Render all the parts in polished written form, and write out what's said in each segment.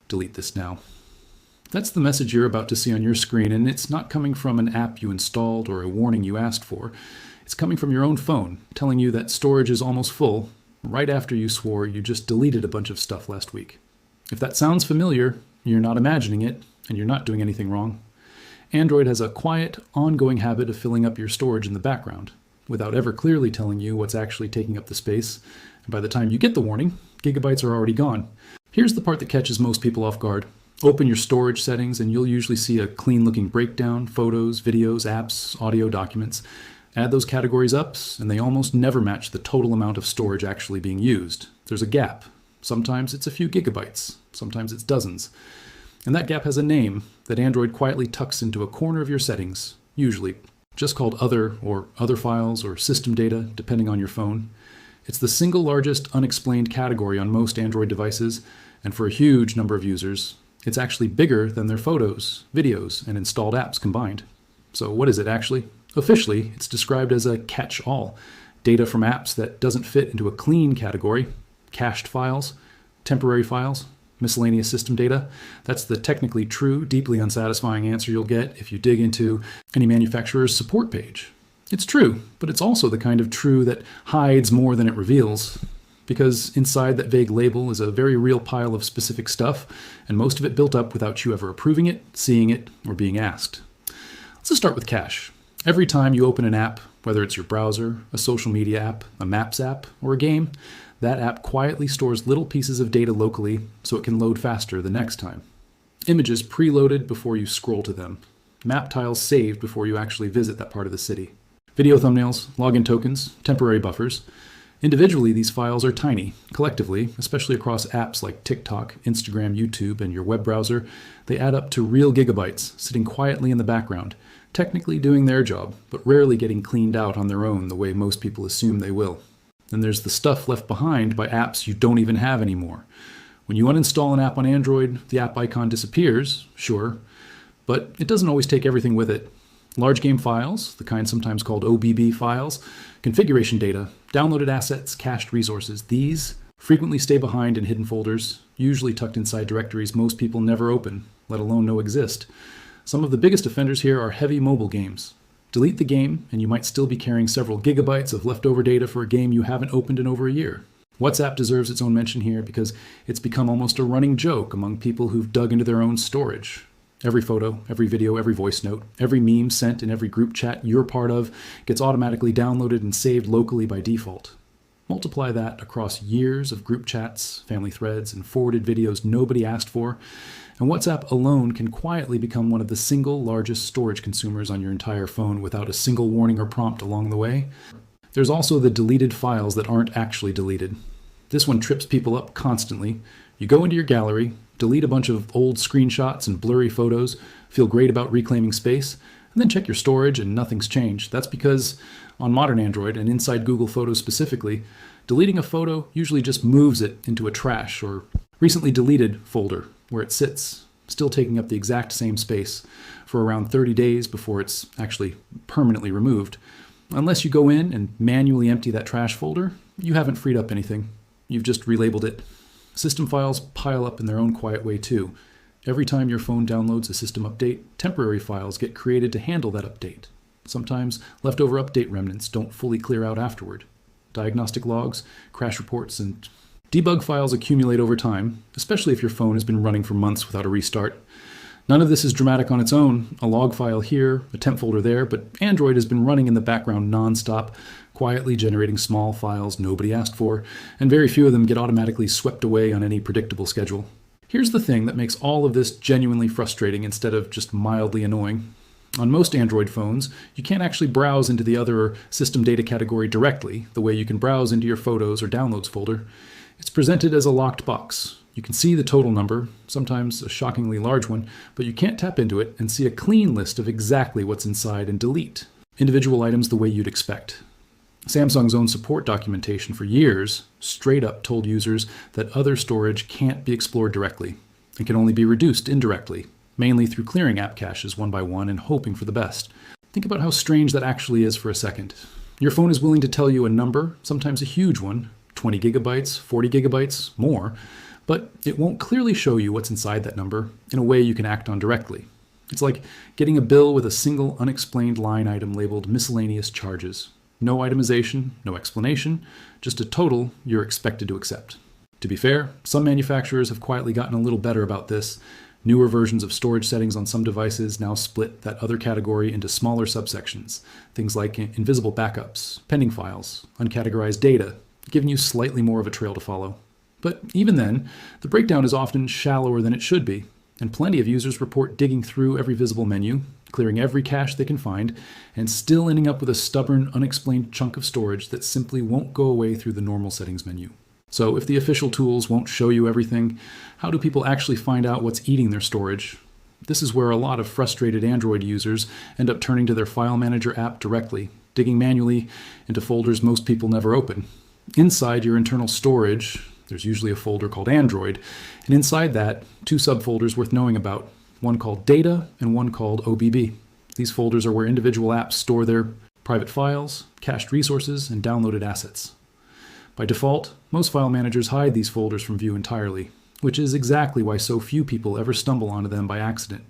delete this now. That's the message you're about to see on your screen, and it's not coming from an app you installed or a warning you asked for. It's coming from your own phone, telling you that storage is almost full, right after you swore you just deleted a bunch of stuff last week. If that sounds familiar, you're not imagining it, and you're not doing anything wrong. Android has a quiet, ongoing habit of filling up your storage in the background, without ever clearly telling you what's actually taking up the space. And by the time you get the warning, gigabytes are already gone. Here's the part that catches most people off guard. Open your storage settings and you'll usually see a clean-looking breakdown, photos, videos, apps, audio, documents. Add those categories up, and they almost never match the total amount of storage actually being used. There's a gap. Sometimes it's a few gigabytes. Sometimes it's dozens. And that gap has a name that Android quietly tucks into a corner of your settings, usually just called Other or Other Files or System Data, depending on your phone. It's the single largest unexplained category on most Android devices, and for a huge number of users, it's actually bigger than their photos, videos, and installed apps combined. So what is it actually? Officially, it's described as a catch-all, data from apps that doesn't fit into a clean category, cached files, temporary files, miscellaneous system data. That's the technically true, deeply unsatisfying answer you'll get if you dig into any manufacturer's support page. It's true, but it's also the kind of true that hides more than it reveals, because inside that vague label is a very real pile of specific stuff, and most of it built up without you ever approving it, seeing it, or being asked. Let's just start with cache. Every time you open an app, whether it's your browser, a social media app, a maps app, or a game, that app quietly stores little pieces of data locally so it can load faster the next time. Images preloaded before you scroll to them. Map tiles saved before you actually visit that part of the city. Video thumbnails, login tokens, temporary buffers. Individually, these files are tiny. Collectively, especially across apps like TikTok, Instagram, YouTube, and your web browser, they add up to real gigabytes sitting quietly in the background, technically doing their job, but rarely getting cleaned out on their own the way most people assume they will. Then there's the stuff left behind by apps you don't even have anymore. When you uninstall an app on Android, the app icon disappears, sure, but it doesn't always take everything with it. Large game files, the kind sometimes called OBB files, configuration data, downloaded assets, cached resources, these frequently stay behind in hidden folders, usually tucked inside directories most people never open, let alone know exist. Some of the biggest offenders here are heavy mobile games. Delete the game, and you might still be carrying several gigabytes of leftover data for a game you haven't opened in over a year. WhatsApp deserves its own mention here because it's become almost a running joke among people who've dug into their own storage. Every photo, every video, every voice note, every meme sent in every group chat you're part of gets automatically downloaded and saved locally by default. Multiply that across years of group chats, family threads, and forwarded videos nobody asked for, and WhatsApp alone can quietly become one of the single largest storage consumers on your entire phone without a single warning or prompt along the way. There's also the deleted files that aren't actually deleted. This one trips people up constantly. You go into your gallery, delete a bunch of old screenshots and blurry photos, feel great about reclaiming space, and then check your storage and nothing's changed. That's because on modern Android, and inside Google Photos specifically, deleting a photo usually just moves it into a trash or recently deleted folder where it sits, still taking up the exact same space for around 30 days before it's actually permanently removed. Unless you go in and manually empty that trash folder, you haven't freed up anything. You've just relabeled it. System files pile up in their own quiet way too. Every time your phone downloads a system update, temporary files get created to handle that update. Sometimes leftover update remnants don't fully clear out afterward. Diagnostic logs, crash reports, and debug files accumulate over time, especially if your phone has been running for months without a restart. None of this is dramatic on its own. A log file here, a temp folder there, but Android has been running in the background nonstop, quietly generating small files nobody asked for, and very few of them get automatically swept away on any predictable schedule. Here's the thing that makes all of this genuinely frustrating instead of just mildly annoying. On most Android phones, you can't actually browse into the other system data category directly, the way you can browse into your Photos or Downloads folder. It's presented as a locked box. You can see the total number, sometimes a shockingly large one, but you can't tap into it and see a clean list of exactly what's inside and delete individual items the way you'd expect. Samsung's own support documentation for years straight up told users that other storage can't be explored directly and can only be reduced indirectly, mainly through clearing app caches one by one and hoping for the best. Think about how strange that actually is for a second. Your phone is willing to tell you a number, sometimes a huge one, 20 gigabytes, 40 gigabytes, more, But it won't clearly show you what's inside that number in a way you can act on directly. It's like getting a bill with a single unexplained line item labeled miscellaneous charges. No itemization, no explanation, just a total you're expected to accept. To be fair, some manufacturers have quietly gotten a little better about this. Newer versions of storage settings on some devices now split that other category into smaller subsections, things like invisible backups, pending files, uncategorized data, giving you slightly more of a trail to follow. But even then, the breakdown is often shallower than it should be, and plenty of users report digging through every visible menu, clearing every cache they can find, and still ending up with a stubborn, unexplained chunk of storage that simply won't go away through the normal settings menu. So if the official tools won't show you everything, how do people actually find out what's eating their storage? This is where a lot of frustrated Android users end up turning to their file manager app directly, digging manually into folders most people never open. Inside your internal storage, there's usually a folder called Android, and inside that, two subfolders worth knowing about, one called Data and one called OBB. These folders are where individual apps store their private files, cached resources, and downloaded assets. By default, most file managers hide these folders from view entirely, which is exactly why so few people ever stumble onto them by accident.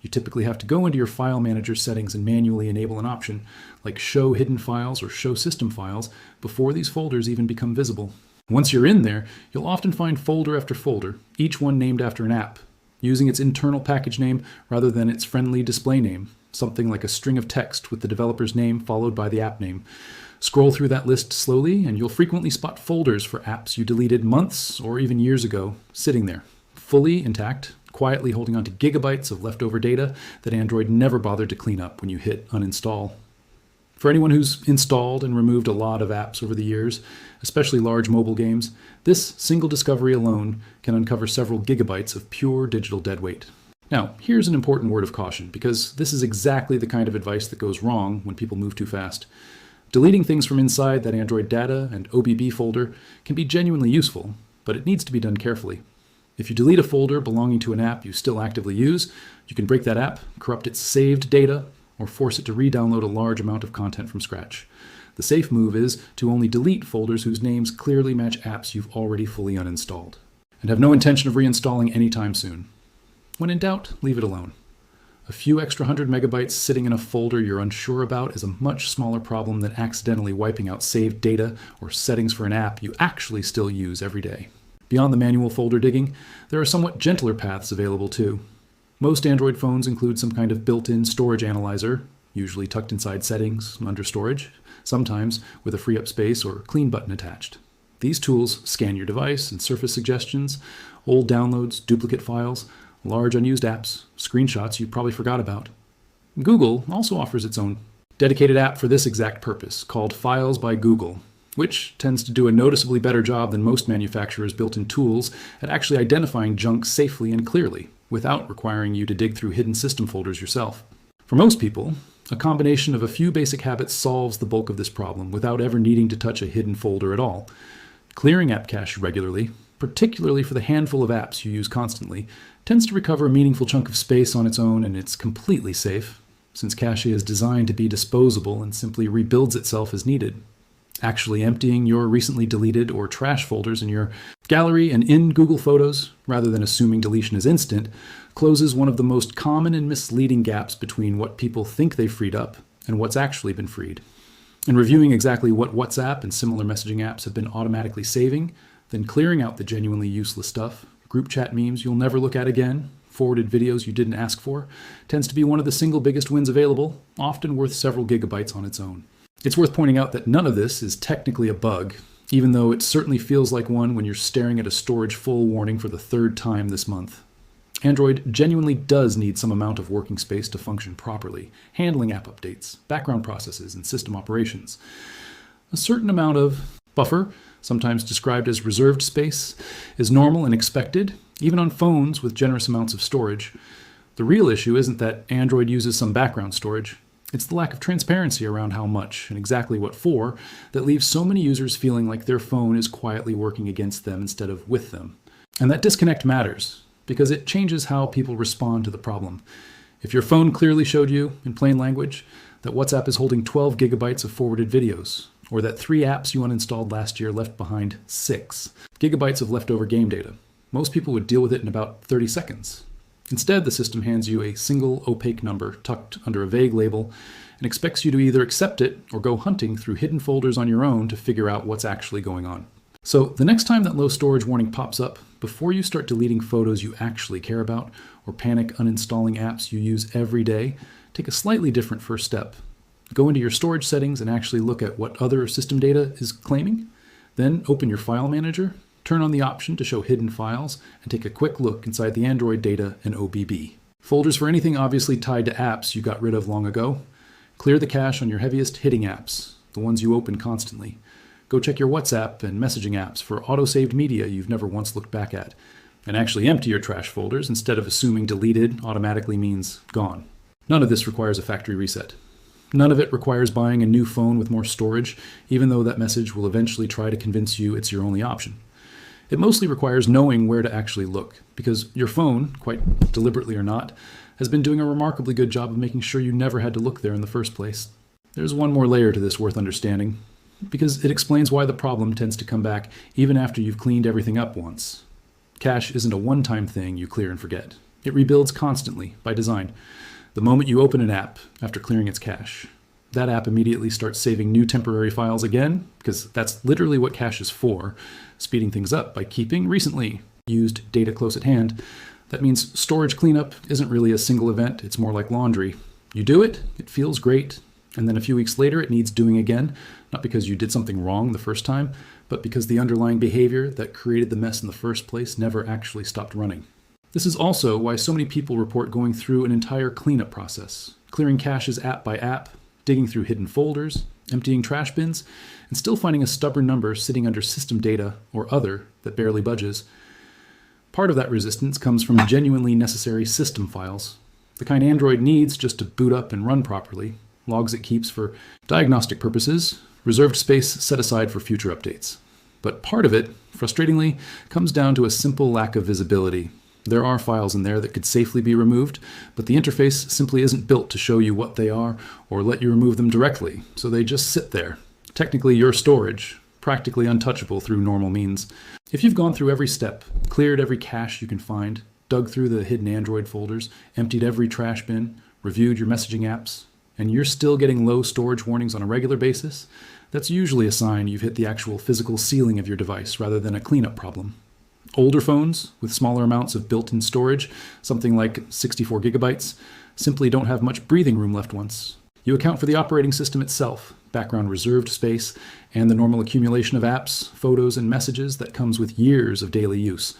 You typically have to go into your file manager settings and manually enable an option, like Show Hidden Files or Show System Files, before these folders even become visible. Once you're in there, you'll often find folder after folder, each one named after an app, using its internal package name rather than its friendly display name, something like a string of text with the developer's name followed by the app name. Scroll through that list slowly, and you'll frequently spot folders for apps you deleted months or even years ago, sitting there, fully intact, quietly holding onto gigabytes of leftover data that Android never bothered to clean up when you hit uninstall. For anyone who's installed and removed a lot of apps over the years, especially large mobile games, this single discovery alone can uncover several gigabytes of pure digital deadweight. Now, here's an important word of caution, because this is exactly the kind of advice that goes wrong when people move too fast. Deleting things from inside that Android data and OBB folder can be genuinely useful, but it needs to be done carefully. If you delete a folder belonging to an app you still actively use, you can break that app, corrupt its saved data, or force it to re-download a large amount of content from scratch. The safe move is to only delete folders whose names clearly match apps you've already fully uninstalled, and have no intention of reinstalling anytime soon. When in doubt, leave it alone. A few extra 100 megabytes sitting in a folder you're unsure about is a much smaller problem than accidentally wiping out saved data or settings for an app you actually still use every day. Beyond the manual folder digging, there are somewhat gentler paths available too. Most Android phones include some kind of built-in storage analyzer, usually tucked inside Settings, under Storage, sometimes with a free up space or clean button attached. These tools scan your device and surface suggestions, old downloads, duplicate files, large unused apps, screenshots you probably forgot about. Google also offers its own dedicated app for this exact purpose, called Files by Google, which tends to do a noticeably better job than most manufacturers' built-in tools at actually identifying junk safely and clearly, without requiring you to dig through hidden system folders yourself. For most people, a combination of a few basic habits solves the bulk of this problem without ever needing to touch a hidden folder at all. Clearing app cache regularly, particularly for the handful of apps you use constantly, tends to recover a meaningful chunk of space on its own, and it's completely safe, since cache is designed to be disposable and simply rebuilds itself as needed. Actually emptying your recently deleted or trash folders in your gallery and in Google Photos, rather than assuming deletion is instant, closes one of the most common and misleading gaps between what people think they've freed up and what's actually been freed. In reviewing exactly what WhatsApp and similar messaging apps have been automatically saving, then clearing out the genuinely useless stuff, group chat memes you'll never look at again, forwarded videos you didn't ask for, tends to be one of the single biggest wins available, often worth several gigabytes on its own. It's worth pointing out that none of this is technically a bug, even though it certainly feels like one when you're staring at a storage full warning for the third time this month. Android genuinely does need some amount of working space to function properly, handling app updates, background processes, and system operations. A certain amount of buffer, sometimes described as reserved space, is normal and expected, even on phones with generous amounts of storage. The real issue isn't that Android uses some background storage. It's the lack of transparency around how much and exactly what for that leaves so many users feeling like their phone is quietly working against them instead of with them. And that disconnect matters, because it changes how people respond to the problem. If your phone clearly showed you, in plain language, that WhatsApp is holding 12 gigabytes of forwarded videos, or that 3 apps you uninstalled last year left behind 6 gigabytes of leftover game data, Most people would deal with it in about 30 seconds. Instead, the system hands you a single opaque number tucked under a vague label and expects you to either accept it or go hunting through hidden folders on your own to figure out what's actually going on. So the next time that low storage warning pops up, before you start deleting photos you actually care about or panic uninstalling apps you use every day, take a slightly different first step. Go into your storage settings and actually look at what other system data is claiming. Then open your file manager, turn on the option to show hidden files, and take a quick look inside the Android data and OBB. Folders for anything obviously tied to apps you got rid of long ago. Clear the cache on your heaviest hitting apps, the ones you open constantly. Go check your WhatsApp and messaging apps for auto-saved media you've never once looked back at. And actually empty your trash folders instead of assuming deleted automatically means gone. None of this requires a factory reset. None of it requires buying a new phone with more storage, even though that message will eventually try to convince you it's your only option. It mostly requires knowing where to actually look, because your phone, quite deliberately or not, has been doing a remarkably good job of making sure you never had to look there in the first place. There's one more layer to this worth understanding, because it explains why the problem tends to come back even after you've cleaned everything up once. Cache isn't a one-time thing you clear and forget. It rebuilds constantly, by design. The moment you open an app after clearing its cache, that app immediately starts saving new temporary files again, because that's literally what cache is for, speeding things up by keeping recently used data close at hand. That means storage cleanup isn't really a single event, it's more like laundry. You do it, it feels great, and then a few weeks later it needs doing again, not because you did something wrong the first time, but because the underlying behavior that created the mess in the first place never actually stopped running. This is also why so many people report going through an entire cleanup process, clearing caches app by app, digging through hidden folders, emptying trash bins, and still finding a stubborn number sitting under system data or other that barely budges. Part of that resistance comes from genuinely necessary system files, the kind Android needs just to boot up and run properly, logs it keeps for diagnostic purposes, reserved space set aside for future updates. But part of it, frustratingly, comes down to a simple lack of visibility. There are files in there that could safely be removed, but the interface simply isn't built to show you what they are or let you remove them directly, so they just sit there. Technically your storage, practically untouchable through normal means. If you've gone through every step, cleared every cache you can find, dug through the hidden Android folders, emptied every trash bin, reviewed your messaging apps, and you're still getting low storage warnings on a regular basis, that's usually a sign you've hit the actual physical ceiling of your device rather than a cleanup problem. Older phones with smaller amounts of built-in storage, something like 64 gigabytes, simply don't have much breathing room left once. You account for the operating system itself, background reserved space, and the normal accumulation of apps, photos, and messages that comes with years of daily use.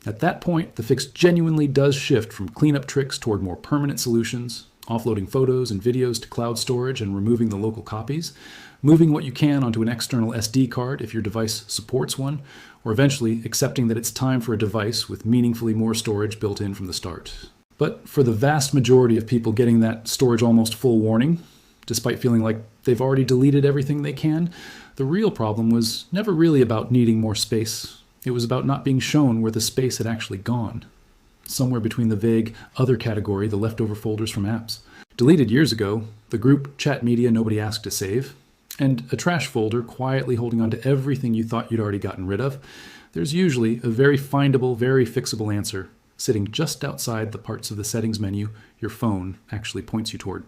At that point, the fix genuinely does shift from cleanup tricks toward more permanent solutions, offloading photos and videos to cloud storage and removing the local copies, moving what you can onto an external SD card if your device supports one, or eventually accepting that it's time for a device with meaningfully more storage built in from the start. But for the vast majority of people getting that storage almost full warning, despite feeling like they've already deleted everything they can, the real problem was never really about needing more space. It was about not being shown where the space had actually gone. Somewhere between the vague other category, the leftover folders from apps. Deleted years ago, the group chat media nobody asked to save, and a trash folder quietly holding on to everything you thought you'd already gotten rid of, there's usually a very findable, very fixable answer sitting just outside the parts of the settings menu your phone actually points you toward.